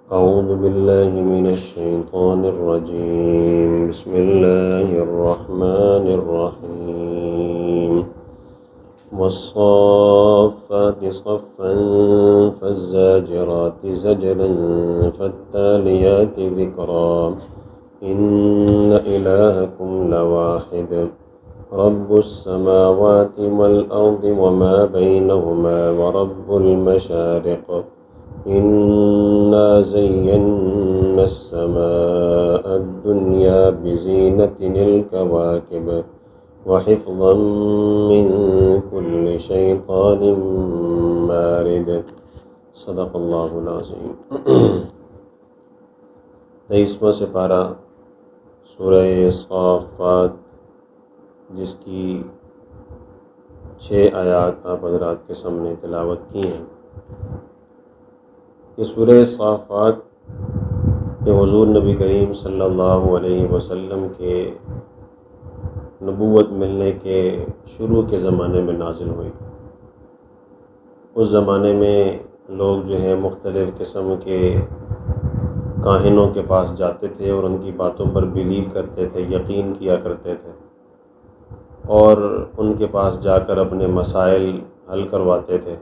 أعوذ بالله من الشيطان الرجيم. بسم الله الرحمن الرحيم. والصافات صفا فالزاجرات زجرا فالتاليات ذكرا إن إلهكم لواحد رب السماوات والأرض وما بينهما ورب المشارق إنا زينا السماء الدنيا بزينة الكواكب وحفظا من كل شيطان مارد. صدق اللہ العظیم. 23واں سپارہ سورہ صافات، جس کی 6 آیات آپ حضرات کے سامنے تلاوت کی ہیں. یہ سورہ صافات یہ حضور نبی کریم صلی اللہ علیہ وسلم کے نبوت ملنے کے شروع کے زمانے میں نازل ہوئی. اس زمانے میں لوگ جو ہیں مختلف قسم کے کاہنوں کے پاس جاتے تھے اور ان کی باتوں پر بیلیو کرتے تھے، یقین کیا کرتے تھے، اور ان کے پاس جا کر اپنے مسائل حل کرواتے تھے.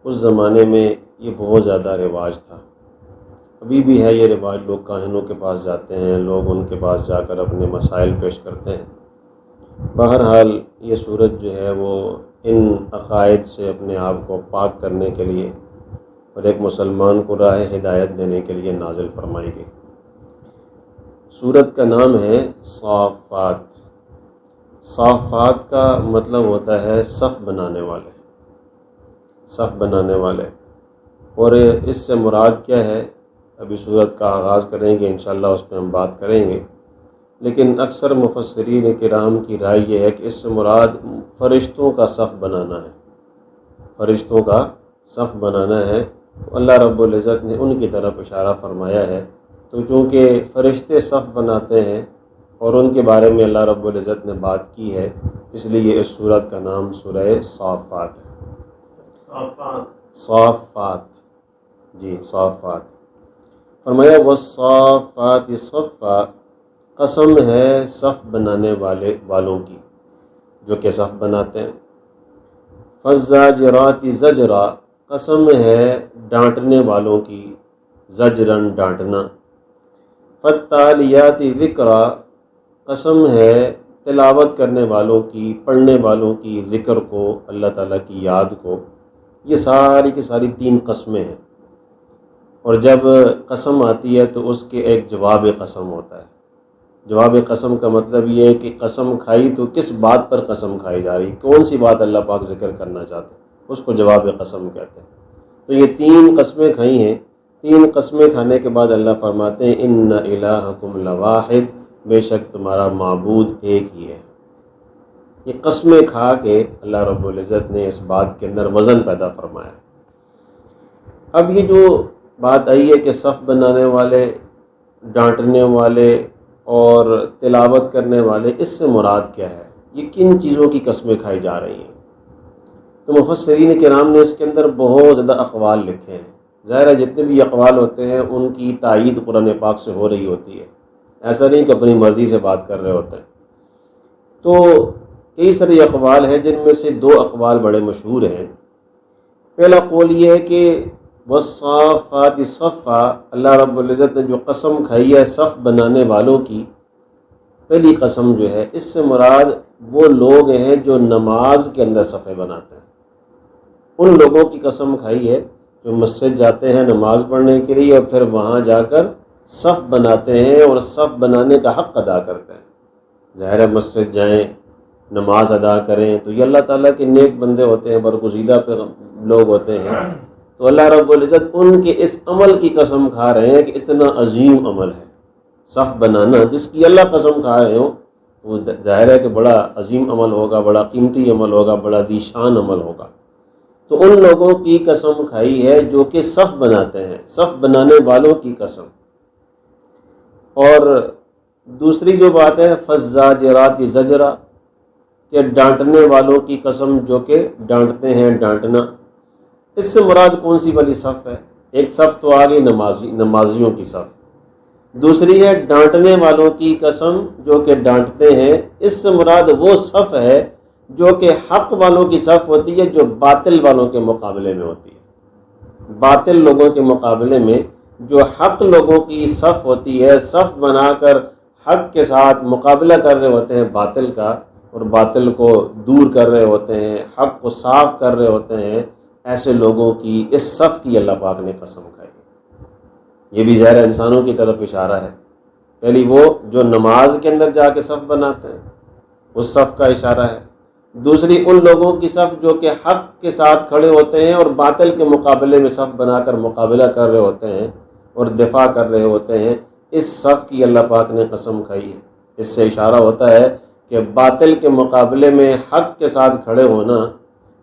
اس زمانے میں یہ بہت زیادہ رواج تھا. ابھی بھی ہے یہ رواج، لوگ کاہنوں کے پاس جاتے ہیں، لوگ ان کے پاس جا کر اپنے مسائل پیش کرتے ہیں. بہرحال یہ سورت جو ہے وہ ان عقائد سے اپنے آپ کو پاک کرنے کے لیے اور ایک مسلمان کو راہ ہدایت دینے کے لیے نازل فرمائی گئی. سورت کا نام ہے صافات. صافات کا مطلب ہوتا ہے صف بنانے والے، صف بنانے والے. اور اس سے مراد کیا ہے، ابھی سورت کا آغاز کریں گے انشاءاللہ، اس پہ ہم بات کریں گے. لیکن اکثر مفسرین کرام کی رائے یہ ہے کہ اس سے مراد فرشتوں کا صف بنانا ہے. فرشتوں کا صف بنانا ہے. اللہ رب العزت نے ان کی طرف اشارہ فرمایا ہے. تو چونکہ فرشتے صف بناتے ہیں اور ان کے بارے میں اللہ رب العزت نے بات کی ہے، اس لیے اس سورت کا نام سورہ صافات ہے. صافات، جی صافات. فرمایا والصافات صفا، قسم ہے صف بنانے والوں کی جو کہ صف بناتے ہیں. فالزاجرات زجرا، قسم ہے ڈانٹنے والوں کی، زجرن ڈانٹنا. فالتالیات ذکرا، قسم ہے تلاوت کرنے والوں کی، پڑھنے والوں کی، ذکر کو، اللہ تعالیٰ کی یاد کو. یہ ساری کی ساری 3 قسمیں ہیں. اور جب قسم آتی ہے تو اس کے ایک جواب قسم ہوتا ہے. جواب قسم کا مطلب یہ ہے کہ قسم کھائی تو کس بات پر قسم کھائی جا رہی، کون سی بات اللہ پاک ذکر کرنا چاہتے ہیں، اس کو جواب قسم کہتے ہیں. تو یہ 3 قسمیں کھائی ہیں. 3 قسمیں کھانے کے بعد اللہ فرماتے ہیں ان الہکم لواحد، بے شک تمہارا معبود ایک ہی ہے. یہ قسمیں کھا کے اللہ رب العزت نے اس بات کے اندر وزن پیدا فرمایا. اب یہ جو بات آئی ہے کہ صف بنانے والے، ڈانٹنے والے اور تلاوت کرنے والے، اس سے مراد کیا ہے، یہ کن چیزوں کی قسمیں کھائی جا رہی ہیں؟ تو مفسرین کرام نے اس کے اندر بہت زیادہ اقوال لکھے ہیں. ظاہر ہے جتنے بھی اقوال ہوتے ہیں ان کی تائید قرآن پاک سے ہو رہی ہوتی ہے، ایسا نہیں کہ اپنی مرضی سے بات کر رہے ہوتے ہیں. تو کئی سارے اقوال ہیں، جن میں سے 2 اقوال بڑے مشہور ہیں. پہلا قول یہ ہے کہ والصافات صفا، اللہ رب العزت نے جو قسم کھائی ہے صف بنانے والوں کی، پہلی قسم جو ہے اس سے مراد وہ لوگ ہیں جو نماز کے اندر صفیں بناتے ہیں. ان لوگوں کی قسم کھائی ہے جو مسجد جاتے ہیں نماز پڑھنے کے لیے اور پھر وہاں جا کر صف بناتے ہیں اور صف بنانے کا حق ادا کرتے ہیں. ظاہر ہے مسجد جائیں، نماز ادا کریں تو یہ اللہ تعالیٰ کے نیک بندے ہوتے ہیں، برگزیدہ لوگ ہوتے ہیں. تو اللہ رب العزت ان کے اس عمل کی قسم کھا رہے ہیں کہ اتنا عظیم عمل ہے صف بنانا، جس کی اللہ قسم کھا رہے ہوں. وہ ظاہر ہے کہ بڑا عظیم عمل ہوگا، بڑا قیمتی عمل ہوگا، بڑا ذی شان عمل ہوگا. تو ان لوگوں کی قسم کھائی ہے جو کہ صف بناتے ہیں، صف بنانے والوں کی قسم. اور دوسری جو بات ہے فالزاجرات زجرا، کہ ڈانٹنے والوں کی قسم جو کہ ڈانٹتے ہیں، ڈانٹنا. اس سے مراد کون سی والی صف ہے؟ ایک صف تو آ گئی نمازیوں کی صف، دوسری ہے ڈانٹنے والوں کی قسم جو کہ ڈانٹتے ہیں۔ اس سے مراد وہ صف ہے جو کہ حق والوں کی صف ہوتی ہے، جو باطل والوں کے مقابلے میں ہوتی ہے۔ باطل لوگوں کے مقابلے میں جو حق لوگوں کی صف ہوتی ہے، صف بنا کر حق کے ساتھ مقابلہ کر رہے ہوتے ہیں باطل کا، اور باطل کو دور کر رہے ہوتے ہیں، حق کو صاف کر رہے ہوتے ہیں، ایسے لوگوں کی اس صف کی اللہ پاک نے قسم کھائی۔ یہ بھی ظاہر انسانوں کی طرف اشارہ ہے۔ پہلی وہ جو نماز کے اندر جا کے صف بناتے ہیں، اس صف کا اشارہ ہے۔ دوسری ان لوگوں کی صف جو کہ حق کے ساتھ کھڑے ہوتے ہیں اور باطل کے مقابلے میں صف بنا کر مقابلہ کر رہے ہوتے ہیں اور دفاع کر رہے ہوتے ہیں، اس صف کی اللہ پاک نے قسم کھائی ہے۔ اس سے اشارہ ہوتا ہے کہ باطل کے مقابلے میں حق کے ساتھ کھڑے ہونا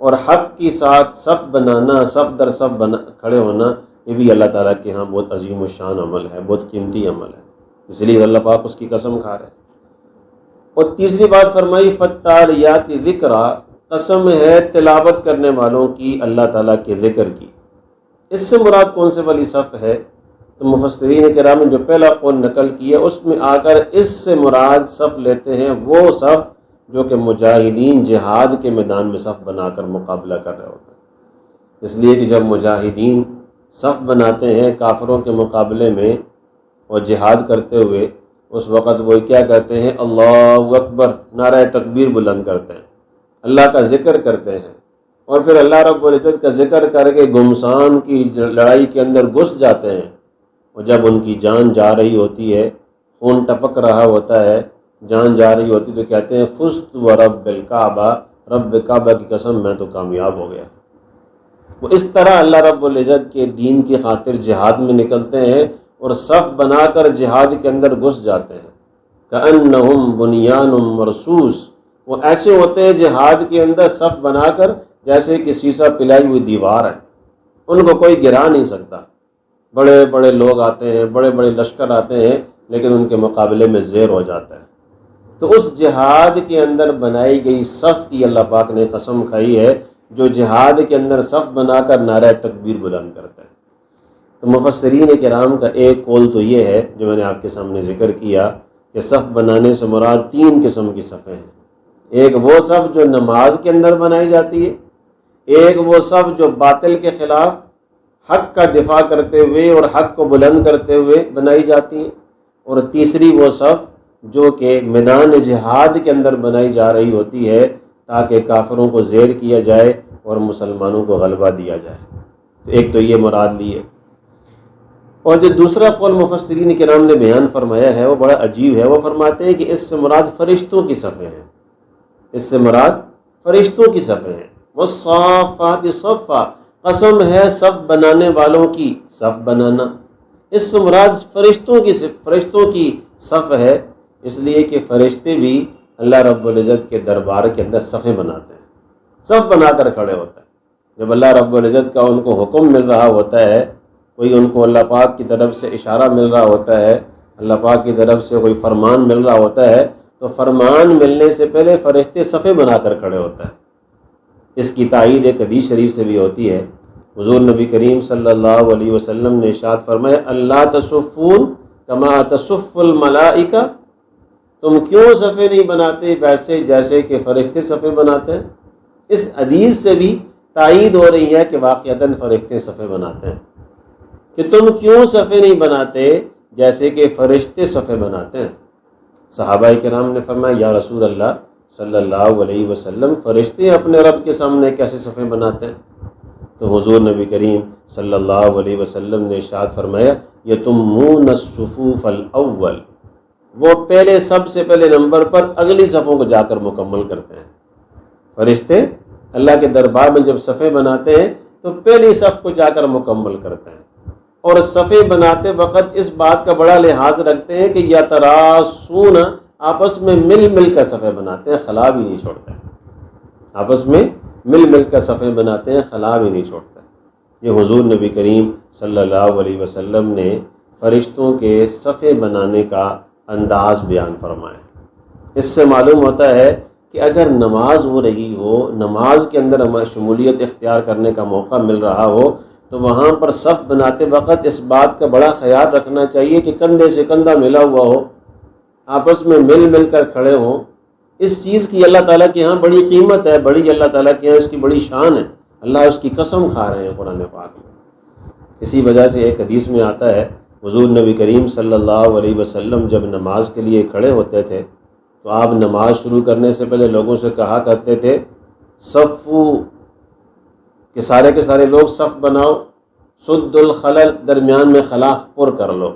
اور حق کے ساتھ صف بنانا، صف در صف کھڑے ہونا، یہ بھی اللہ تعالیٰ کے ہاں بہت عظیم الشان عمل ہے، بہت قیمتی عمل ہے، اس لیے اللہ پاک اس کی قسم کھا رہے ہیں۔ اور تیسری بات فرمائی فالتالیات ذکرا، قسم ہے تلاوت کرنے والوں کی اللہ تعالیٰ کے ذکر کی۔ اس سے مراد کون سے والی صف ہے؟ تو مفسرین کرام نے جو پہلا قول نقل کیا اس میں آ کر اس سے مراد صف لیتے ہیں وہ صف جو کہ مجاہدین جہاد کے میدان میں صف بنا کر مقابلہ کر رہے ہوتے ہیں۔ اس لیے کہ جب مجاہدین صف بناتے ہیں کافروں کے مقابلے میں اور جہاد کرتے ہوئے، اس وقت وہ کیا کہتے ہیں؟ اللہ اکبر، نعرہ تکبیر بلند کرتے ہیں، اللہ کا ذکر کرتے ہیں، اور پھر اللہ رب العزت کا ذکر کر کے گمسان کی لڑائی کے اندر گھس جاتے ہیں، اور جب ان کی جان جا رہی ہوتی ہے، خون ٹپک رہا ہوتا ہے، جان جا رہی ہوتی تو کہتے ہیں فزت ورب الکعبہ، رب کعبہ کی قسم میں تو کامیاب ہو گیا۔ وہ اس طرح اللہ رب العزت کے دین کی خاطر جہاد میں نکلتے ہیں اور صف بنا کر جہاد کے اندر گھس جاتے ہیں۔ کأنہم بنیان مرصوص، وہ ایسے ہوتے ہیں جہاد کے اندر صف بنا کر جیسے کہ سیسا پلائی ہوئی دیوار ہے، ان کو کوئی گرا نہیں سکتا۔ بڑے بڑے لوگ آتے ہیں، بڑے بڑے لشکر آتے ہیں، لیکن ان کے مقابلے میں زیر ہو جاتا ہے۔ تو اس جہاد کے اندر بنائی گئی صف کی اللہ پاک نے قسم کھائی ہے جو جہاد کے اندر صف بنا کر نعرہ تکبیر بلند کرتا ہے۔ تو مفسرین کرام کا ایک قول تو یہ ہے جو میں نے آپ کے سامنے ذکر کیا کہ صف بنانے سے مراد 3 قسم کی صفیں ہیں۔ ایک وہ صف جو نماز کے اندر بنائی جاتی ہے، ایک وہ صف جو باطل کے خلاف حق کا دفاع کرتے ہوئے اور حق کو بلند کرتے ہوئے بنائی جاتی ہیں، اور تیسری وہ صف جو کہ میدان جہاد کے اندر بنائی جا رہی ہوتی ہے تاکہ کافروں کو زیر کیا جائے اور مسلمانوں کو غلبہ دیا جائے۔ تو ایک تو یہ مراد لی ہے۔ اور جو دوسرا قول مفسرین کرام نے بیان فرمایا ہے وہ بڑا عجیب ہے، وہ فرماتے ہیں کہ اس سے مراد فرشتوں کی صفیں ہیں، اس سے مراد فرشتوں کی صفیں ہیں۔ والصافات صفا، قسم ہے صف بنانے والوں کی صف بنانا، اس سے مراد فرشتوں کی صف ہے، اس لیے کہ فرشتے بھی اللہ رب العزت کے دربار کے اندر صفیں بناتے ہیں، صف بنا کر کھڑے ہوتے ہیں۔ جب اللہ رب العزت کا ان کو حکم مل رہا ہوتا ہے، کوئی ان کو اللہ پاک کی طرف سے اشارہ مل رہا ہوتا ہے، اللہ پاک کی طرف سے کوئی فرمان مل رہا ہوتا ہے، تو فرمان ملنے سے پہلے فرشتے صفیں بنا کر کھڑے ہوتے ہیں۔ اس کی تائید ایک حدیث شریف سے بھی ہوتی ہے۔ حضور نبی کریم صلی اللہ علیہ وسلم نے ارشاد فرمایا اللہ تصفون کما تصف الملائکہ، تم کیوں صفیں نہیں بناتے ویسے جیسے کہ فرشتے صفیں بناتے ہیں؟ اس حدیث سے بھی تائید ہو رہی ہے کہ واقعتاً فرشتے صفیں بناتے ہیں، کہ تم کیوں صفیں نہیں بناتے جیسے کہ فرشتے صفیں بناتے ہیں۔ صحابہ کرام نے فرمایا یا رسول اللہ صلی اللہ علیہ وسلم، فرشتے اپنے رب کے سامنے کیسے صفیں بناتے ہیں؟ تو حضور نبی کریم صلی اللہ علیہ وسلم نے ارشاد فرمایا یتمون الصفوف الاول، وہ سب سے پہلے نمبر پر اگلی صفوں کو جا کر مکمل کرتے ہیں۔ فرشتے اللہ کے دربار میں جب صفیں بناتے ہیں تو پہلی صف کو جا کر مکمل کرتے ہیں، اور صفیں بناتے وقت اس بات کا بڑا لحاظ رکھتے ہیں کہ یتراسون، آپس میں مل کر صفیں بناتے ہیں، خلا بھی نہیں چھوڑتے، آپس میں مل کر صفیں بناتے ہیں، خلا بھی نہیں چھوڑتے۔ یہ حضور نبی کریم صلی اللہ علیہ وسلم نے فرشتوں کے صفیں بنانے کا انداز بیان فرمایا۔ اس سے معلوم ہوتا ہے کہ اگر نماز ہو رہی ہو، نماز کے اندر ہمیں شمولیت اختیار کرنے کا موقع مل رہا ہو، تو وہاں پر صف بناتے وقت اس بات کا بڑا خیال رکھنا چاہیے کہ کندھے سے کندھا ملا ہوا ہو، آپس میں مل مل کر کھڑے ہوں۔ اس چیز کی اللہ تعالیٰ کے ہاں بڑی قیمت ہے، بڑی اللہ تعالیٰ کے ہاں اس کی بڑی شان ہے، اللہ اس کی قسم کھا رہے ہیں قرآن پاک میں۔ اسی وجہ سے ایک حدیث میں آتا ہے، حضور نبی کریم صلی اللہ علیہ وسلم جب نماز کے لیے کھڑے ہوتے تھے تو آپ نماز شروع کرنے سے پہلے لوگوں سے کہا کرتے تھے، صفو، کہ سارے لوگ صف بناؤ، سد الخلل، درمیان میں خلا پر کر لو،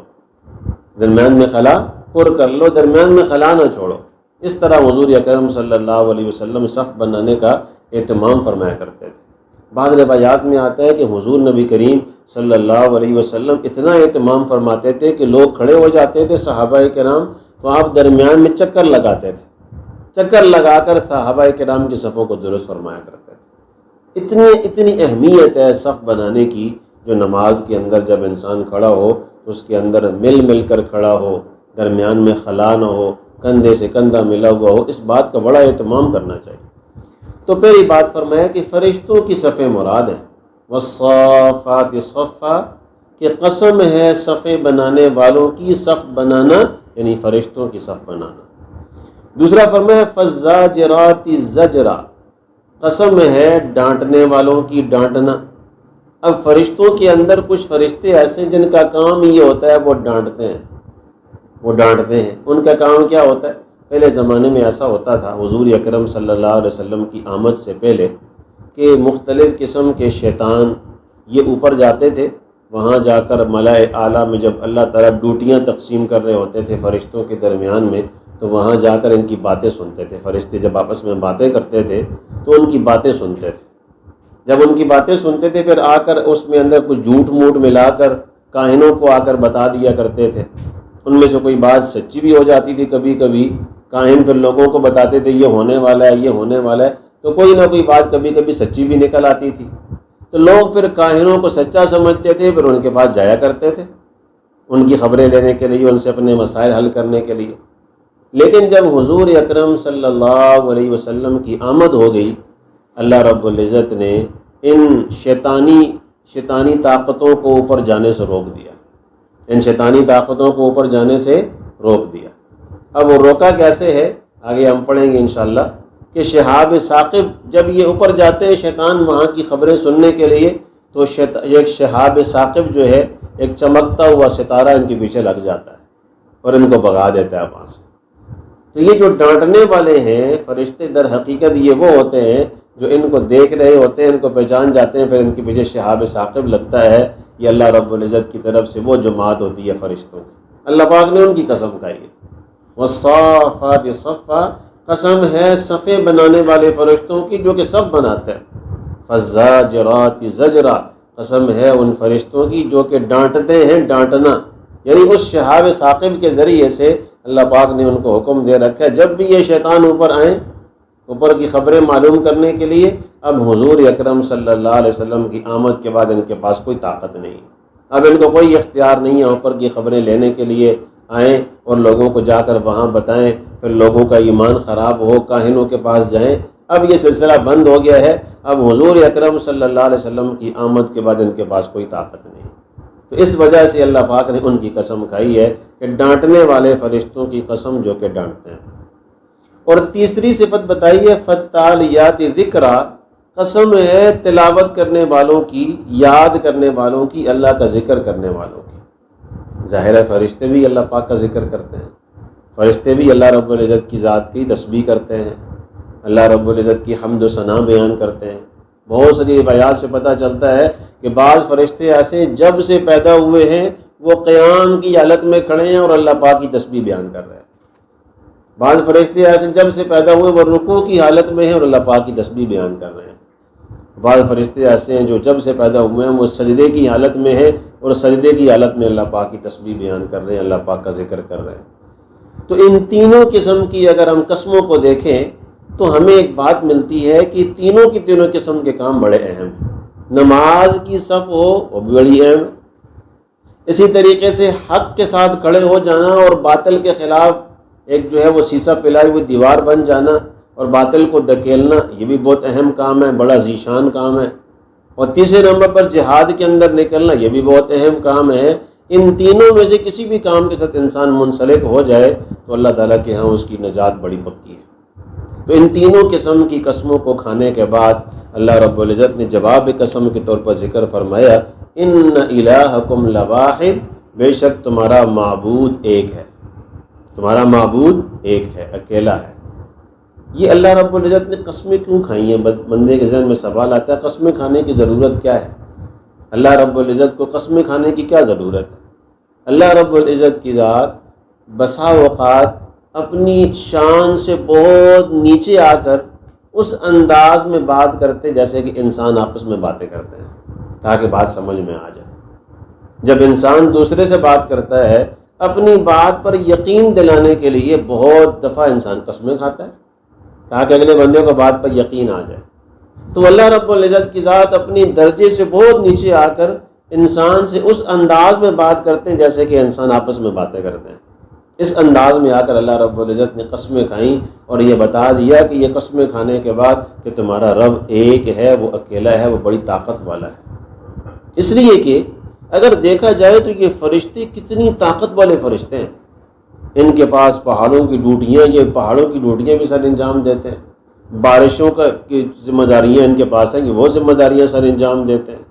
درمیان میں خلا پر کر لو، درمیان میں خلا نہ چھوڑو۔ اس طرح حضور اکرم صلی اللہ علیہ وسلم صف بنانے کا اہتمام فرمایا کرتے تھے۔ بعض روایات میں آتا ہے کہ حضور نبی کریم صلی اللہ علیہ وسلم اتنا اہتمام فرماتے تھے کہ لوگ کھڑے ہو جاتے تھے صحابہ کرام، تو آپ درمیان میں چکر لگاتے تھے، چکر لگا کر صحابہ کرام کی صفوں کو درست فرمایا کرتے تھے۔ اتنی اہمیت ہے صف بنانے کی، جو نماز کے اندر جب انسان کھڑا ہو اس کے اندر مل مل کر کھڑا ہو، درمیان میں خلا نہ ہو، کندھے سے کندھا ملا ہوا ہو، اس بات کا بڑا اہتمام کرنا چاہیے۔ تو پہلی بات فرمایا کہ فرشتوں کی صفیں مراد ہیں، والصافات صفا، کہ قسم ہے صفیں بنانے والوں کی صف بنانا، یعنی فرشتوں کی صف بنانا۔ دوسرا فرمایا فالزاجرات زجرا، قسم ہے ڈانٹنے والوں کی ڈانٹنا۔ اب فرشتوں کے اندر کچھ فرشتے ایسے ہیں جن کا کام یہ ہوتا ہے وہ ڈانٹتے ہیں۔ ان کا کام کیا ہوتا ہے؟ پہلے زمانے میں ایسا ہوتا تھا حضور اکرم صلی اللہ علیہ وسلم کی آمد سے پہلے کہ مختلف قسم کے شیطان یہ اوپر جاتے تھے، وہاں جا کر ملائے اعلیٰ میں جب اللہ تعالیٰ ڈیوٹیاں تقسیم کر رہے ہوتے تھے فرشتوں کے درمیان میں، تو وہاں جا کر ان کی باتیں سنتے تھے۔ فرشتے جب آپس میں باتیں کرتے تھے تو ان کی باتیں سنتے تھے۔ جب ان کی باتیں سنتے تھے پھر آ کر اس میں اندر کچھ جھوٹ موٹ ملا کر کاہنوں کو آ کر بتا دیا کرتے تھے۔ ان میں سے کوئی بات سچی بھی ہو جاتی تھی، کبھی کبھی کاہن پھر لوگوں کو بتاتے تھے یہ ہونے والا ہے، یہ ہونے والا ہے، تو کوئی نہ کوئی بات کبھی کبھی سچی بھی نکل آتی تھی۔ تو لوگ پھر کاہنوں کو سچا سمجھتے تھے، پھر ان کے پاس جایا کرتے تھے ان کی خبریں لینے کے لیے، ان سے اپنے مسائل حل کرنے کے لیے۔ لیکن جب حضور اکرم صلی اللہ علیہ وسلم کی آمد ہو گئی، اللہ رب العزت نے ان شیطانی طاقتوں کو اوپر جانے سے روک دیا، ان شیطانی طاقتوں کو اوپر جانے سے روک دیا۔ اب وہ روکا کیسے ہے آگے ہم پڑھیں گے انشاءاللہ، کہ شہاب ثاقب جب یہ اوپر جاتے ہیں شیطان وہاں کی خبریں سننے کے لیے، تو ایک شہاب ثاقب جو ہے، ایک چمکتا ہوا ستارہ ان کے پیچھے لگ جاتا ہے اور ان کو بھگا دیتا ہے وہاں سے۔ تو یہ جو ڈانٹنے والے ہیں فرشتے، در حقیقت یہ وہ ہوتے ہیں جو ان کو دیکھ رہے ہوتے ہیں، ان کو پہچان جاتے ہیں، پھر ان کے پیچھے شہاب ثاقب لگتا ہے۔ یہ اللہ رب العزت کی طرف سے وہ جماعت ہوتی ہے فرشتوں کی، اللہ پاک نے ان کی قسم کھائی ہے۔ والصافات صفا، قسم ہے صفیں بنانے والے فرشتوں کی جو کہ صف بناتے ہیں۔ فالزاجرات زجرا، قسم ہے ان فرشتوں کی جو کہ ڈانٹتے ہیں ڈانٹنا، یعنی اس شہاب ثاقب کے ذریعے سے اللہ پاک نے ان کو حکم دے رکھا ہے جب بھی یہ شیطان اوپر آئیں اوپر کی خبریں معلوم کرنے کے لیے، اب حضور اکرم صلی اللہ علیہ وسلم کی آمد کے بعد ان کے پاس کوئی طاقت نہیں، اب ان کو کوئی اختیار نہیں ہے اوپر کی خبریں لینے کے لیے آئیں اور لوگوں کو جا کر وہاں بتائیں، پھر لوگوں کا ایمان خراب ہو، کاہنوں کے پاس جائیں۔ اب یہ سلسلہ بند ہو گیا ہے، اب حضور اکرم صلی اللہ علیہ وسلم کی آمد کے بعد ان کے پاس کوئی طاقت نہیں۔ تو اس وجہ سے اللہ پاک نے ان کی قسم کھائی ہے کہ ڈانٹنے والے فرشتوں کی قسم جو کہ ڈانٹتے ہیں۔ اور تیسری صفت بتائی ہے فالتالیات ذکرا، قسم ہے تلاوت کرنے والوں کی، یاد کرنے والوں کی، اللہ کا ذکر کرنے والوں کی۔ ظاہر ہے فرشتے بھی اللہ پاک کا ذکر کرتے ہیں، فرشتے بھی اللہ رب العزت کی ذات کی تسبیح کرتے ہیں، اللہ رب العزت کی حمد و ثنا بیان کرتے ہیں۔ بہت ساری روایات سے پتہ چلتا ہے کہ بعض فرشتے ایسے جب سے پیدا ہوئے ہیں وہ قیام کی حالت میں کھڑے ہیں اور اللہ پاک کی تسبیح بیان کر رہے ہیں۔ بعض فرشتے ایسے جب سے پیدا ہوئے وہ رکوع کی حالت میں ہیں اور اللہ پاک کی تسبیح بیان کر رہے ہیں۔ بعض فرشتے ایسے ہیں جو جب سے پیدا ہوئے ہیں وہ سجدے کی حالت میں ہیں اور سجدے کی حالت میں اللہ پاک کی تسبیح بیان کر رہے ہیں، اللہ پاک کا ذکر کر رہے ہیں۔ تو ان تینوں قسم کی اگر ہم قسموں کو دیکھیں تو ہمیں ایک بات ملتی ہے کہ تینوں قسم کے کام بڑے اہم ہیں۔ نماز کی صف ہو وہ بھی بڑی اہم ہے، اسی طریقے سے حق کے ساتھ کھڑے ہو جانا اور باطل کے خلاف ایک جو ہے وہ سیسا پلائی ہوئی دیوار بن جانا اور باطل کو دھکیلنا، یہ بھی بہت اہم کام ہے، بڑا ذیشان کام ہے۔ اور تیسرے نمبر پر جہاد کے اندر نکلنا، یہ بھی بہت اہم کام ہے۔ ان تینوں میں سے کسی بھی کام کے ساتھ انسان منسلک ہو جائے تو اللہ تعالیٰ کے ہاں اس کی نجات بڑی پکی ہے۔ تو ان تینوں قسم کی قسموں کو کھانے کے بعد اللہ رب العزت نے جواب قسم کے طور پر ذکر فرمایا، ان الہکم لواحد، بے شک تمہارا معبود ایک ہے، تمہارا معبود ایک ہے، اکیلا ہے۔ یہ اللہ رب العزت نے قسمیں کیوں کھائی ہیں؟ بندے کے ذہن میں سوال آتا ہے، قسمیں کھانے کی ضرورت کیا ہے؟ اللہ رب العزت کو قسمیں کھانے کی کیا ضرورت ہے؟ اللہ رب العزت کی ذات بسا اوقات اپنی شان سے بہت نیچے آ کر اس انداز میں بات کرتے جیسے کہ انسان آپس میں باتیں کرتے ہیں، تاکہ بات سمجھ میں آ جائے۔ جب انسان دوسرے سے بات کرتا ہے اپنی بات پر یقین دلانے کے لیے بہت دفعہ انسان قسمیں کھاتا ہے تاکہ اگلے بندے کو بات پر یقین آ جائے۔ تو اللہ رب العزت کی ذات اپنی درجے سے بہت نیچے آ کر انسان سے اس انداز میں بات کرتے ہیں جیسے کہ انسان آپس میں باتیں کرتے ہیں۔ اس انداز میں آ کر اللہ رب العزت نے قسمیں کھائیں اور یہ بتا دیا کہ یہ قسمیں کھانے کے بعد کہ تمہارا رب ایک ہے، وہ اکیلا ہے، وہ بڑی طاقت والا ہے۔ اس لیے کہ اگر دیکھا جائے تو یہ فرشتے کتنی طاقت والے فرشتے ہیں، ان کے پاس پہاڑوں کی ڈیوٹیاں، یہ پہاڑوں کی ڈیوٹیاں بھی سر انجام دیتے ہیں، بارشوں کی ذمہ داریاں ان کے پاس ہیں کہ وہ ذمہ داریاں سر انجام دیتے ہیں۔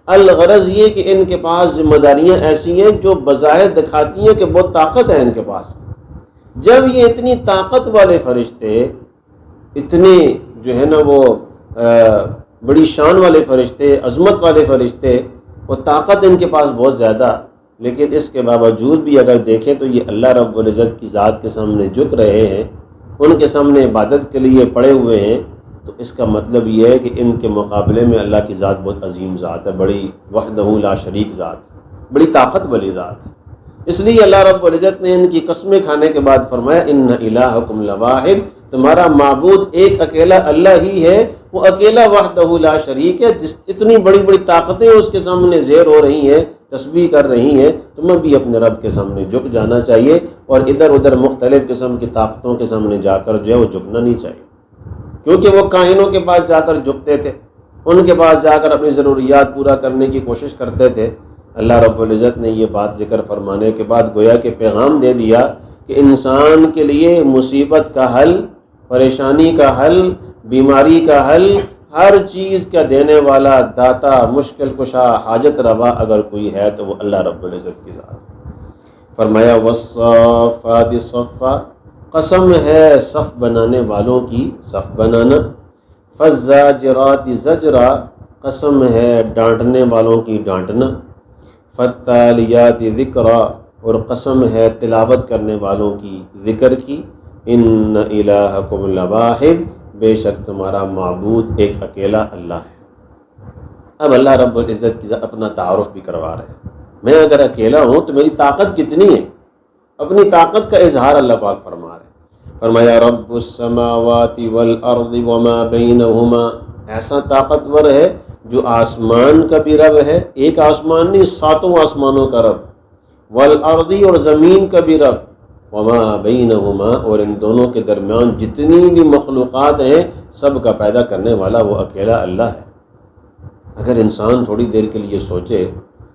الغرض یہ کہ ان کے پاس ذمہ داریاں ایسی ہیں جو بظاہر دکھاتی ہیں کہ بہت طاقت ہے ان کے پاس۔ جب یہ اتنی طاقت والے فرشتے، اتنے جو ہے نا وہ بڑی شان والے فرشتے، عظمت والے فرشتے، وہ طاقت ان کے پاس بہت زیادہ، لیکن اس کے باوجود بھی اگر دیکھیں تو یہ اللہ رب العزت کی ذات کے سامنے جھک رہے ہیں، ان کے سامنے عبادت کے لیے پڑے ہوئے ہیں، تو اس کا مطلب یہ ہے کہ ان کے مقابلے میں اللہ کی ذات بہت عظیم ذات ہے، بڑی وحدہ لا شریک ذات ہے، بڑی طاقت والی ذات ہے۔ اس لیے اللہ رب العزت نے ان کی قسمیں کھانے کے بعد فرمایا، ان الہکم لواحد، تمہارا معبود ایک اکیلا اللہ ہی ہے، وہ اکیلا وحدہ لا شریک ہے۔ اتنی بڑی بڑی طاقتیں اس کے سامنے زیر ہو رہی ہیں، تسبیح کر رہی ہیں، تمہیں بھی اپنے رب کے سامنے جھک جانا چاہیے، اور ادھر ادھر مختلف قسم کی طاقتوں کے سامنے جا کر جو ہے وہ جھکنا نہیں چاہیے، کیونکہ وہ کاہنوں کے پاس جا کر جھکتے تھے، ان کے پاس جا کر اپنی ضروریات پورا کرنے کی کوشش کرتے تھے۔ اللہ رب العزت نے یہ بات ذکر فرمانے کے بعد گویا کہ پیغام دے دیا کہ انسان کے لیے مصیبت کا حل، پریشانی کا حل، بیماری کا حل، ہر چیز کا دینے والا، داتا، مشکل کشا، حاجت روا اگر کوئی ہے تو وہ اللہ رب العزت کی ذات۔ فرمایا والصافات صفا، قسم ہے صف بنانے والوں کی صف بنانا، فالزاجرات زجرا، قسم ہے ڈانٹنے والوں کی ڈانٹنا، فالتالیات ذکرا، اور قسم ہے تلاوت کرنے والوں کی ذکر کی، ان الہکم لواحد، بے شک تمہارا معبود ایک اکیلا اللہ ہے۔ اب اللہ رب العزت کی اپنا تعارف بھی کروا رہے ہیں، میں اگر اکیلا ہوں تو میری طاقت کتنی ہے، اپنی طاقت کا اظہار اللہ پاک فرما رہے ہیں۔ فرمایا رب السماوات والارض وما بینہما، ایسا طاقتور ہے جو آسمان کا بھی رب ہے، ایک آسمان نہیں، ساتوں آسمانوں کا رب، والارض، اور زمین کا بھی رب، وما بینہما، اور ان دونوں کے درمیان جتنی بھی مخلوقات ہیں سب کا پیدا کرنے والا وہ اکیلا اللہ ہے۔ اگر انسان تھوڑی دیر کے لیے سوچے،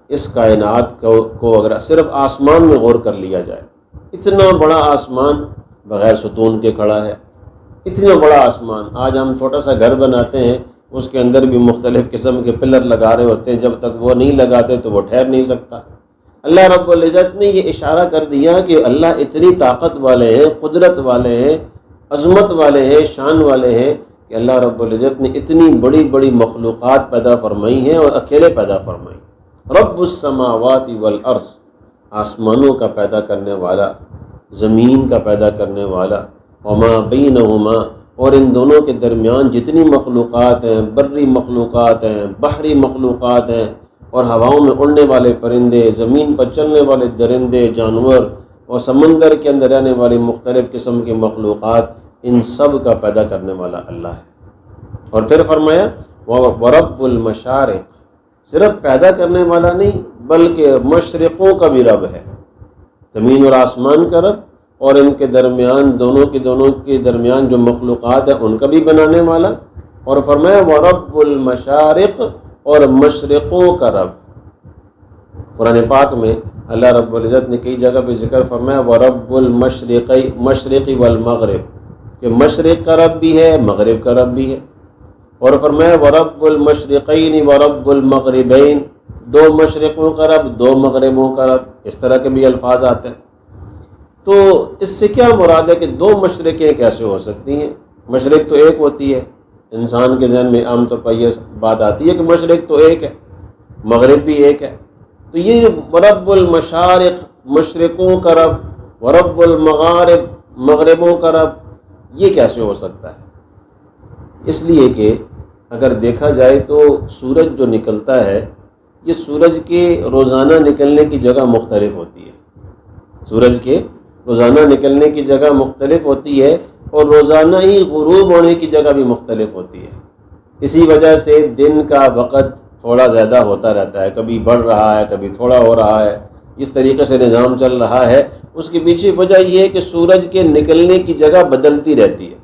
اس کائنات کو اگر صرف آسمان میں غور کر لیا جائے، اتنا بڑا آسمان بغیر ستون کے کھڑا ہے، اتنا بڑا آسمان، آج ہم چھوٹا سا گھر بناتے ہیں، اس کے اندر بھی مختلف قسم کے پلر لگا رہے ہوتے ہیں، جب تک وہ نہیں لگاتے تو وہ ٹھہر نہیں سکتا۔ اللہ رب العزت نے یہ اشارہ کر دیا کہ اللہ اتنی طاقت والے ہیں، قدرت والے ہیں، عظمت والے ہیں، شان والے ہیں، کہ اللہ رب العزت نے اتنی بڑی بڑی مخلوقات پیدا فرمائی ہیں اور اکیلے پیدا فرمائی۔ رب السماوات والارض، آسمانوں کا پیدا کرنے والا، زمین کا پیدا کرنے والا، وما بینہما، اور ان دونوں کے درمیان جتنی مخلوقات ہیں، بری مخلوقات ہیں، بحری مخلوقات ہیں، اور ہواؤں میں اڑنے والے پرندے، زمین پر چلنے والے درندے، جانور، اور سمندر کے اندر رہنے والی مختلف قسم کی مخلوقات، ان سب کا پیدا کرنے والا اللہ ہے۔ اور پھر فرمایا وَرَبُّ الْمَشَارِقِ، صرف پیدا کرنے والا نہیں بلکہ مشرقوں کا بھی رب ہے، زمین اور آسمان کا رب، اور ان کے درمیان دونوں کے درمیان جو مخلوقات ہیں ان کا بھی بنانے والا۔ اور فرمایا وَرَبُّ الْمَشَارِقِ، اور مشرقوں کا رب۔ قرآن پاک میں اللہ رب العزت نے کئی جگہ پہ ذکر فرمایا وَرَبُّ الْمَشْرِقِ وَالْمَغْرِبِ، کہ مشرق کا رب بھی ہے، مغرب کا رب بھی ہے، اور فرمایا وَرَبُّ الْمَشْرِقَيْنِ وَرَبُّ الْمَغْرِبَيْنِ، دو مشرقوں کا رب، دو مغربوں کا رب، اس طرح کے بھی الفاظ آتے ہیں۔ تو اس سے کیا مراد ہے کہ دو مشرقیں کیسے ہو سکتی ہیں؟ مشرق تو ایک ہوتی ہے، انسان کے ذہن میں عام طور پر یہ بات آتی ہے کہ مشرق تو ایک ہے، مغرب بھی ایک ہے۔ تو یہ رب المشارق مشرقوں کا رب، ورب المغارب مغربوں کا رب، یہ کیسے ہو سکتا ہے؟ اس لیے کہ اگر دیکھا جائے تو سورج جو نکلتا ہے، یہ سورج کے روزانہ نکلنے کی جگہ مختلف ہوتی ہے، سورج کے روزانہ نکلنے کی جگہ مختلف ہوتی ہے، اور روزانہ ہی غروب ہونے کی جگہ بھی مختلف ہوتی ہے۔ اسی وجہ سے دن کا وقت تھوڑا زیادہ ہوتا رہتا ہے، کبھی بڑھ رہا ہے، کبھی تھوڑا ہو رہا ہے، اس طریقے سے نظام چل رہا ہے۔ اس کے پیچھے وجہ یہ ہے کہ سورج کے نکلنے کی جگہ بدلتی رہتی ہے،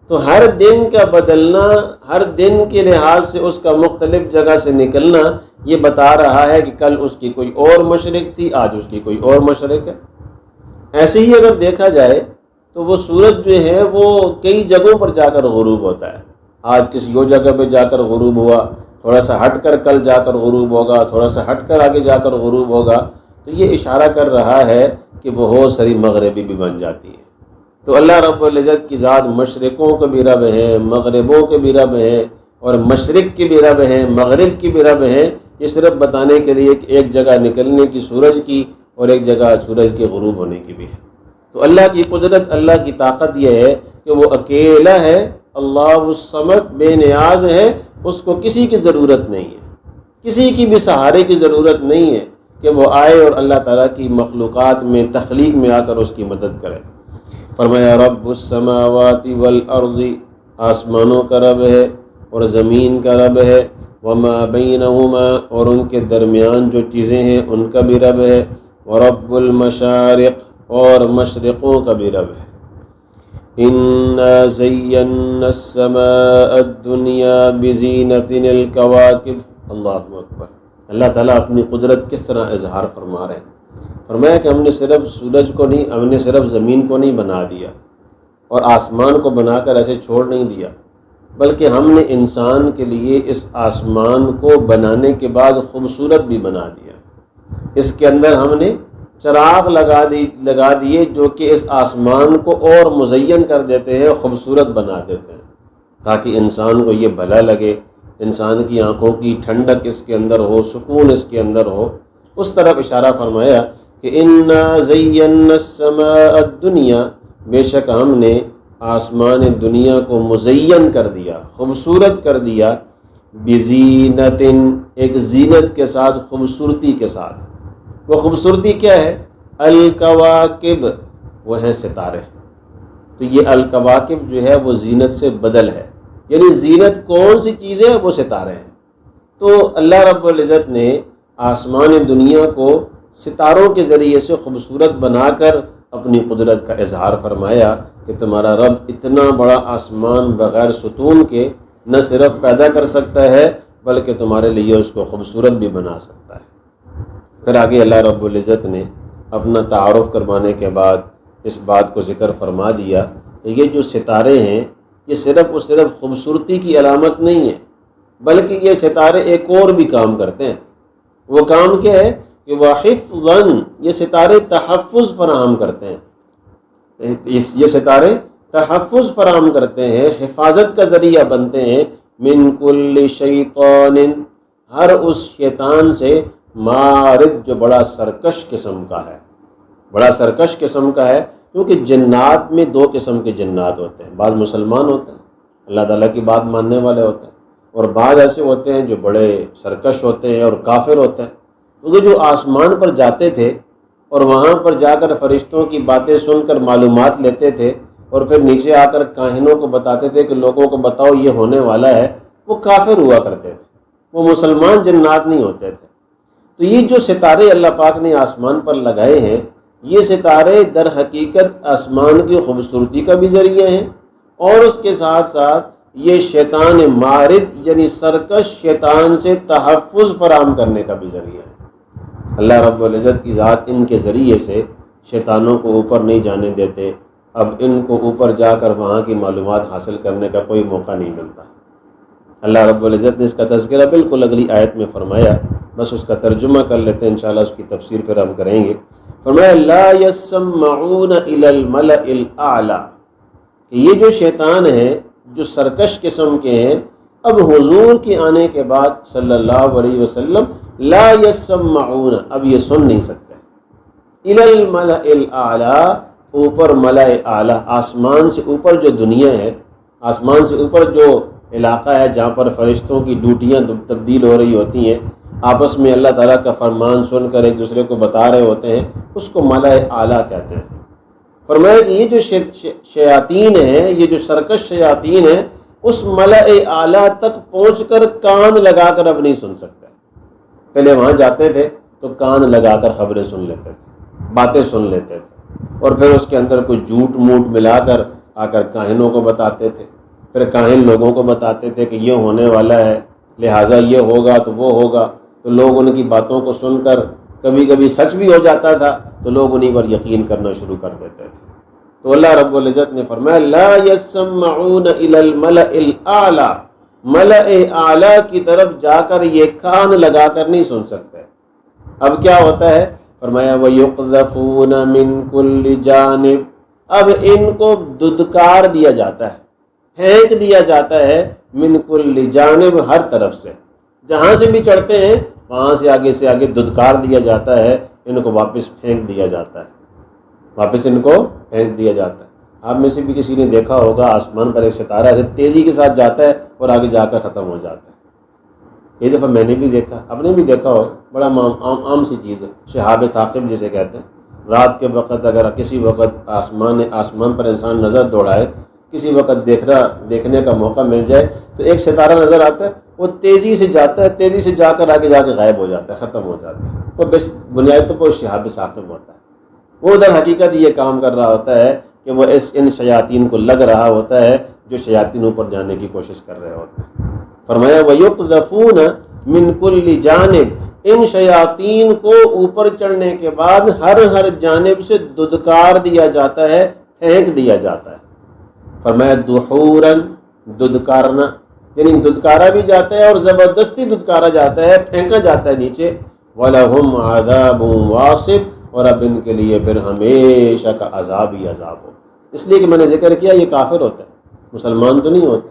تو ہر دن کا بدلنا، ہر دن کے لحاظ سے اس کا مختلف جگہ سے نکلنا، یہ بتا رہا ہے کہ کل اس کی کوئی اور مشرق تھی، آج اس کی کوئی اور مشرق ہے۔ ایسے ہی اگر دیکھا جائے تو وہ سورج جو ہے وہ کئی جگہوں پر جا کر غروب ہوتا ہے، آج کسی اور جگہ پہ جا کر غروب ہوا، تھوڑا سا ہٹ کر کل جا کر غروب ہوگا، تھوڑا سا ہٹ کر آگے جا کر غروب ہوگا، تو یہ اشارہ کر رہا ہے کہ بہت ساری مغربی بھی بن جاتی ہے۔ تو اللہ رب العزت کی ذات مشرقوں کے بھی رب ہے، مغربوں کے بھی رب ہے، اور مشرق کی بھی رب ہے، مغرب کی بھی رب ہے۔ یہ صرف بتانے کے لیے کہ ایک جگہ نکلنے کی سورج کی اور ایک جگہ سورج کے غروب ہونے کی بھی ہے۔ تو اللہ کی قدرت، اللہ کی طاقت یہ ہے کہ وہ اکیلا ہے، اللہ الصمد، بے نیاز ہے، اس کو کسی کی ضرورت نہیں ہے، کسی کی بھی سہارے کی ضرورت نہیں ہے کہ وہ آئے اور اللہ تعالیٰ کی مخلوقات میں، تخلیق میں آ کر اس کی مدد کرے۔ فرمایا رب السماوات والارض، آسمانوں کا رب ہے اور زمین کا رب ہے، وما بینہما، اور ان کے درمیان جو چیزیں ہیں ان کا بھی رب ہے، ورب المشارق، اور مشرقوں کا بھی رب ہے۔ اِنَّا زَيَّنَّا السَّمَاءَ الدُّنْيَا بِزِينَةٍ الْكَوَاكِبِ۔ اللہ اکبر۔ اللہ تعالیٰ اپنی قدرت کس طرح اظہار فرما رہے ہیں۔ فرمایا کہ ہم نے صرف سورج کو نہیں، ہم نے صرف زمین کو نہیں بنا دیا اور آسمان کو بنا کر ایسے چھوڑ نہیں دیا، بلکہ ہم نے انسان کے لیے اس آسمان کو بنانے کے بعد خوبصورت بھی بنا دیا۔ اس کے اندر ہم نے چراغ لگا دیے جو کہ اس آسمان کو اور مزین کر دیتے ہیں، خوبصورت بنا دیتے ہیں، تاکہ انسان کو یہ بھلا لگے، انسان کی آنکھوں کی ٹھنڈک اس کے اندر ہو، سکون اس کے اندر ہو۔ اس طرف اشارہ فرمایا کہ اِنَّا زَيَّنَّا السَّمَاءَ الدُّنْيَا، بے شک ہم نے آسمان دنیا کو مزین کر دیا، خوبصورت کر دیا، بِزِينَةٍ، ایک زینت کے ساتھ، خوبصورتی کے ساتھ۔ وہ خوبصورتی کیا ہے؟ الکواکب، وہ ہیں ستارے۔ تو یہ الکواکب جو ہے وہ زینت سے بدل ہے، یعنی زینت کون سی چیز ہے؟ وہ ستارے ہیں۔ تو اللہ رب العزت نے آسمان دنیا کو ستاروں کے ذریعے سے خوبصورت بنا کر اپنی قدرت کا اظہار فرمایا کہ تمہارا رب اتنا بڑا آسمان بغیر ستون کے نہ صرف پیدا کر سکتا ہے بلکہ تمہارے لیے اس کو خوبصورت بھی بنا سکتا ہے۔ پھر آگے اللہ رب العزت نے اپنا تعارف کروانے کے بعد اس بات کو ذکر فرما دیا کہ یہ جو ستارے ہیں یہ صرف خوبصورتی کی علامت نہیں ہے، بلکہ یہ ستارے ایک اور بھی کام کرتے ہیں۔ وہ کام کیا ہے کہ وَحِفْظًا، یہ ستارے تحفظ فراہم کرتے ہیں، یہ ستارے تحفظ فراہم کرتے ہیں، حفاظت کا ذریعہ بنتے ہیں، من کل شیطان، ہر اس شیطان سے، مارد، جو بڑا سرکش قسم کا ہے، بڑا سرکش قسم کا ہے، کیونکہ جنات میں دو قسم کے جنات ہوتے ہیں، بعض مسلمان ہوتے ہیں، اللہ تعالیٰ کی بات ماننے والے ہوتے ہیں، اور بعض ایسے ہوتے ہیں جو بڑے سرکش ہوتے ہیں اور کافر ہوتے ہیں۔ کیونکہ جو آسمان پر جاتے تھے اور وہاں پر جا کر فرشتوں کی باتیں سن کر معلومات لیتے تھے اور پھر نیچے آ کر کاہنوں کو بتاتے تھے کہ لوگوں کو بتاؤ یہ ہونے والا ہے، وہ کافر ہوا کرتے تھے، وہ مسلمان جنات نہیں ہوتے تھے۔ تو یہ جو ستارے اللہ پاک نے آسمان پر لگائے ہیں، یہ ستارے در حقیقت آسمان کی خوبصورتی کا بھی ذریعہ ہیں، اور اس کے ساتھ ساتھ یہ شیطان مارد یعنی سرکش شیطان سے تحفظ فراہم کرنے کا بھی ذریعہ ہے۔ اللہ رب العزت کی ذات ان کے ذریعے سے شیطانوں کو اوپر نہیں جانے دیتے، اب ان کو اوپر جا کر وہاں کی معلومات حاصل کرنے کا کوئی موقع نہیں ملتا۔ اللہ رب العزت نے اس کا تذکرہ بالکل اگلی آیت میں فرمایا، بس اس کا ترجمہ کر لیتے ہیں، انشاءاللہ اس کی تفسیر پھر ہم کریں گے۔ فرمایا لا يسمعون الى الملأ الاعلی، کہ یہ جو شیطان ہیں جو سرکش قسم کے ہیں، اب حضور کے آنے کے بعد صلی اللہ علیہ وسلم لا يسمعون، اب یہ سن نہیں سکتے، الى الملأ الاعلی، اوپر ملأ اعلی، آسمان سے اوپر جو دنیا ہے، آسمان سے اوپر جو علاقہ ہے جہاں پر فرشتوں کی ڈیوٹیاں تبدیل ہو رہی ہوتی ہیں، آپس میں اللہ تعالیٰ کا فرمان سن کر ایک دوسرے کو بتا رہے ہوتے ہیں، اس کو ملأ اعلیٰ کہتے ہیں۔ فرمایا کہ یہ جو شیاطین ہیں، یہ جو سرکش شیاطین ہیں، اس ملأ اعلیٰ تک پہنچ کر کان لگا کر اب نہیں سن سکتے۔ پہلے وہاں جاتے تھے تو کان لگا کر خبریں سن لیتے تھے، باتیں سن لیتے تھے، اور پھر اس کے اندر کوئی جھوٹ موٹ ملا کر آ کر کاہنوں کو بتاتے تھے، پھر کاہن لوگوں کو بتاتے تھے کہ یہ ہونے والا ہے، لہٰذا یہ ہوگا تو وہ ہوگا، تو لوگ ان کی باتوں کو سن کر کبھی کبھی سچ بھی ہو جاتا تھا تو لوگ انہیں پر یقین کرنا شروع کر دیتے تھے۔ تو اللہ رب العزت نے فرمایا لا يسمعون الى الملأ الاعلی، ملأ اعلیٰ کی طرف جا کر یہ کان لگا کر نہیں سن سکتے۔ اب کیا ہوتا ہے؟ فرمایا وَيُقْذَفُونَ مِن كُلِّ جانب، اب ان کو دھتکار دیا جاتا ہے، پھینک دیا جاتا ہے، من کل جانب، ہر طرف سے، جہاں سے بھی چڑھتے ہیں وہاں سے آگے دھتکار دیا جاتا ہے، ان کو واپس پھینک دیا جاتا ہے، واپس ان کو پھینک دیا جاتا ہے۔ آپ میں سے بھی کسی نے دیکھا ہوگا آسمان پر ایک ستارہ ایسے تیزی کے ساتھ جاتا ہے اور آگے جا کر ختم ہو جاتا ہے۔ یہ دفعہ میں نے بھی دیکھا، آپ نے بھی دیکھا ہو، بڑا عام سی چیز ہے، شہاب ثاقب جسے کہتے ہیں۔ رات کے وقت اگر کسی وقت آسمان پر انسان نظر دوڑائے، کسی وقت دیکھنے کا موقع مل جائے تو ایک ستارہ نظر آتا ہے، وہ تیزی سے جاتا ہے، تیزی سے جا کر آگے غائب ہو جاتا ہے، ختم ہو جاتا ہے۔ وہ بنیاد تو وہ شہاب ثاقب ہوتا ہے، وہ ادھر حقیقت یہ کام کر رہا ہوتا ہے کہ وہ ان شیاطین کو لگ رہا ہوتا ہے جو شیاطینوں پر جانے کی کوشش کر رہے ہوتے ہیں۔ فرمایا وَيُقْذَفُونَ مِن كُلِّ جانب، ان شیاطین کو اوپر چڑھنے کے بعد ہر جانب سے دھتکار دیا جاتا ہے، پھینک دیا جاتا ہے۔ فرمایا دحوراً، دھتکارنا، یعنی دھتکارا بھی جاتا ہے اور زبردستی دھتکارا جاتا ہے، پھینکا جاتا ہے نیچے۔ وَلَهُمْ عَذَابٌ وَاصِبٌ، اور اب ان کے لیے پھر ہمیشہ کا عذاب ہی عذاب ہو۔ اس لیے کہ میں نے ذکر کیا یہ کافر ہوتا ہے، مسلمان تو نہیں ہوتا،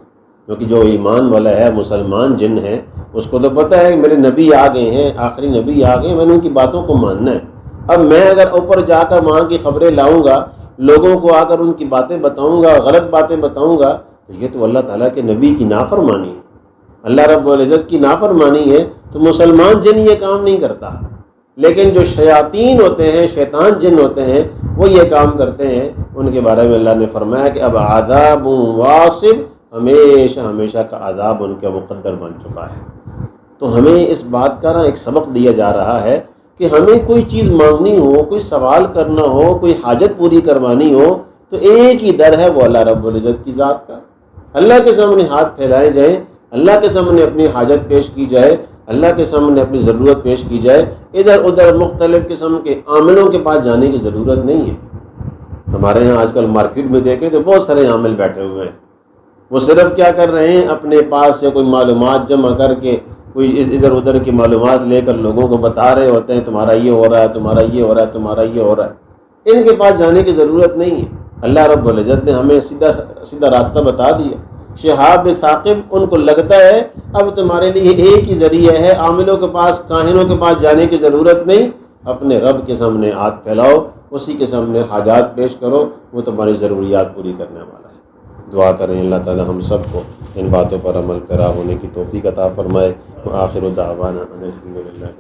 کیونکہ جو ایمان والا ہے، مسلمان جن ہے، اس کو تو پتہ ہے کہ میرے نبی آ گئے ہیں، آخری نبی آ گئے ہیں، میں نے ان کی باتوں کو ماننا ہے۔ اب میں اگر اوپر جا کر وہاں کی خبریں لاؤں گا، لوگوں کو آ کر ان کی باتیں بتاؤں گا، غلط باتیں بتاؤں گا، تو یہ تو اللہ تعالیٰ کے نبی کی نافرمانی ہے، اللہ رب العزت کی نافرمانی ہے۔ تو مسلمان جن یہ کام نہیں کرتا، لیکن جو شیاطین ہوتے ہیں، شیطان جن ہوتے ہیں، وہ یہ کام کرتے ہیں۔ ان کے بارے میں اللہ نے فرمایا کہ اب عذاب واصب، ہمیشہ کا عذاب ان کا مقدر بن چکا ہے۔ تو ہمیں اس بات کا ایک سبق دیا جا رہا ہے کہ ہمیں کوئی چیز مانگنی ہو، کوئی سوال کرنا ہو، کوئی حاجت پوری کروانی ہو، تو ایک ہی در ہے، وہ اللہ رب العزت کی ذات کا۔ اللہ کے سامنے ہاتھ پھیلائے جائیں، اللہ کے سامنے اپنی حاجت پیش کی جائے، اللہ کے سامنے اپنی ضرورت پیش کی جائے، ادھر ادھر مختلف قسم کے عاملوں کے پاس جانے کی ضرورت نہیں ہے۔ ہمارے ہاں آج کل مارکیٹ میں دیکھیں تو بہت سارے عامل بیٹھے ہوئے ہیں، وہ صرف کیا کر رہے ہیں، اپنے پاس سے کوئی معلومات جمع کر کے، کوئی ادھر ادھر کی معلومات لے کر لوگوں کو بتا رہے ہوتے ہیں تمہارا یہ ہو رہا ہے، تمہارا یہ ہو رہا ہے، تمہارا یہ ہو رہا ہے۔ ان کے پاس جانے کی ضرورت نہیں ہے، اللہ رب العزت نے ہمیں سیدھا راستہ بتا دیا۔ شہاب ثاقب ان کو لگتا ہے اب تمہارے لیے ایک ہی ذریعہ ہے، عاملوں کے پاس، کاہنوں کے پاس جانے کی ضرورت نہیں، اپنے رب کے سامنے ہاتھ پھیلاؤ، اسی کے سامنے حاجات پیش کرو، وہ تمہاری ضروریات پوری کرنے والا ہے۔ دعا کریں اللہ تعالی ہم سب کو ان باتوں پر عمل پیرا ہونے کی توفیق عطا فرمائے۔ وآخر دعوانا ان الحمد للہ۔